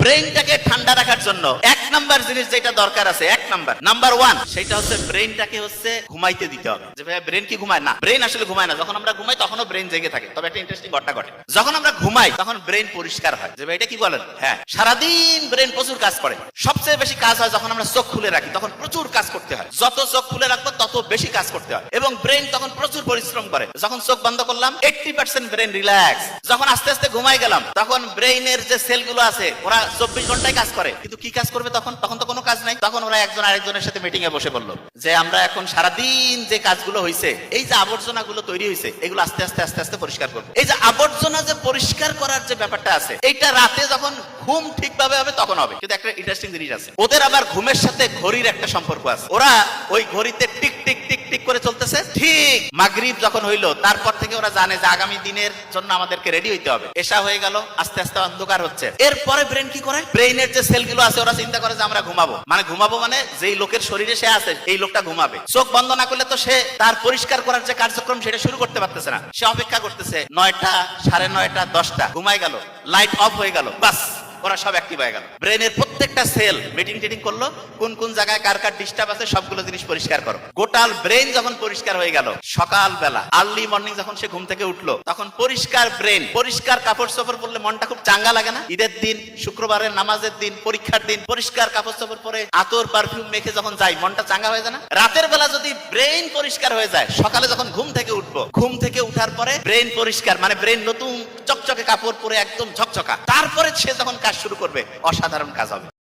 ব্রেইনটাকে ঠান্ডা রাখার জন্য এক নাম্বার জিনিস যেটা দরকার আছে, নাম্বার ওয়ান, সেটা হচ্ছে ব্রেইনটাকে হচ্ছে ঘুমাইতে দিতে হবে। যে ভাই ব্রেন কি ঘুমায়? না, ব্রেন আসলে ঘুমায় না। যখন আমরা ঘুমাই তখনও ব্রেন জেগে থাকে। তবে একটা ইন্টারেস্টিং ঘটনা ঘটে, যখন আমরা ঘুমাই তখন ব্রেন পরিষ্কার হয়। যে ভাই এটা কি বলেন? হ্যাঁ, সারাদিন ব্রেন প্রচুর কাজ করে। সবচেয়ে বেশি কাজ হয় যখন আমরা চোখ খুলে রাখি, তখন প্রচুর কাজ করতে হয়। যত চোখ খুলে রাখবো তত বেশি কাজ করতে হয়, এবং ব্রেন তখন প্রচুর পরিশ্রম করে। যখন চোখ বন্ধ করলাম 80% ব্রেন রিল্যাক্স। যখন আস্তে আস্তে ঘুমাই গেলাম তখন ব্রেইনের যে সেলগুলো আছে ওরা 24 ঘন্টায় কাজ করে। কিন্তু কি কাজ করবে তখন? তখন তো কোনো কাজ নাই। তখন ওরা একজন আরেকজনের সাথে মিটিং এ বসে বললো যে আমরা এখন সারাদিন যে কাজগুলো হয়েছে, এই যে আবর্জনা গুলো তৈরি হয়েছে, এগুলো আস্তে আস্তে আস্তে আস্তে পরিষ্কার করবো। এই যে আবর্জনা যে পরিষ্কার করার যে ব্যাপারটা আছে, এইটা রাতে যখন ঘুম ঠিকভাবে হবে তখন হবে। কিন্তু একটা ইন্টারেস্টিং জিনিস আছে, ওদের আবার ঘুমের সাথে ঘড়ির একটা সম্পর্ক আছে। ওরা ওই ঘড়িতে টিক টিক টিক টিক করে চলতেছে। ঠিক মাগরিব যখন হইলো তারপর থেকে ওরা জানে যে আগামী দিনের জন্য আমাদেরকে রেডি হইতে হবে। এশা হয়ে গেল, আস্তে আস্তে অন্ধকার হচ্ছে। এরপরে ব্রেন কি করে? ব্রেইনের যে সেলগুলো আছে ওরা চিন্তা করে যে আমরা ঘুমাবো। মানে যেই লোকের শরীরে সে আছে এই লোকটা ঘুমাবে। চোখ বন্ধ না করলে তো সে তার পরিষ্কার করার যে কার্যক্রম সেটা শুরু করতে পারতেছে না। সে অপেক্ষা করতেছে 9টা, 9:30, 10টা, ঘুমাই গেল, লাইট অফ হয়ে গেল, বাস ওরা সব অ্যাক্টিভ হয়ে গেল। ব্রেনের প্রত্যেকটা সেল মিটিং টিটিং করলো, কোন কোন জায়গায় কার কার ডিস্টার্ব আছে সবগুলো জিনিস পরিষ্কার করো। গোটাল ব্রেন যখন পরিষ্কার হয়ে গেল, সকালবেলা আর্লি মর্নিং যখন সে ঘুম থেকে উঠলো, তখন পরিষ্কার ব্রেন, পরিষ্কার কাপড় চোপড় পরলে মনটা খুব চাঙ্গা লাগে না? ঈদের দিন, শুক্রবারের নামাজের দিন, পরীক্ষার দিন পরিষ্কার কাপড় চোপড় পরে আতর পারফিউম মেখে যখন যাই, মনটা চাঙ্গা হয়ে যায় না? রাতের বেলা যদি ব্রেন পরিষ্কার হয়ে যায়, সকালে যখন ঘুম থেকে উঠবো, ঘুম থেকে উঠার পরে ব্রেন পরিষ্কার, মানে ব্রেন নতুন চকচকে কাপড় পরে একদম ঝকঝকা, তারপরে সে যখন কাজ শুরু করবে অসাধারণ কাজ হবে।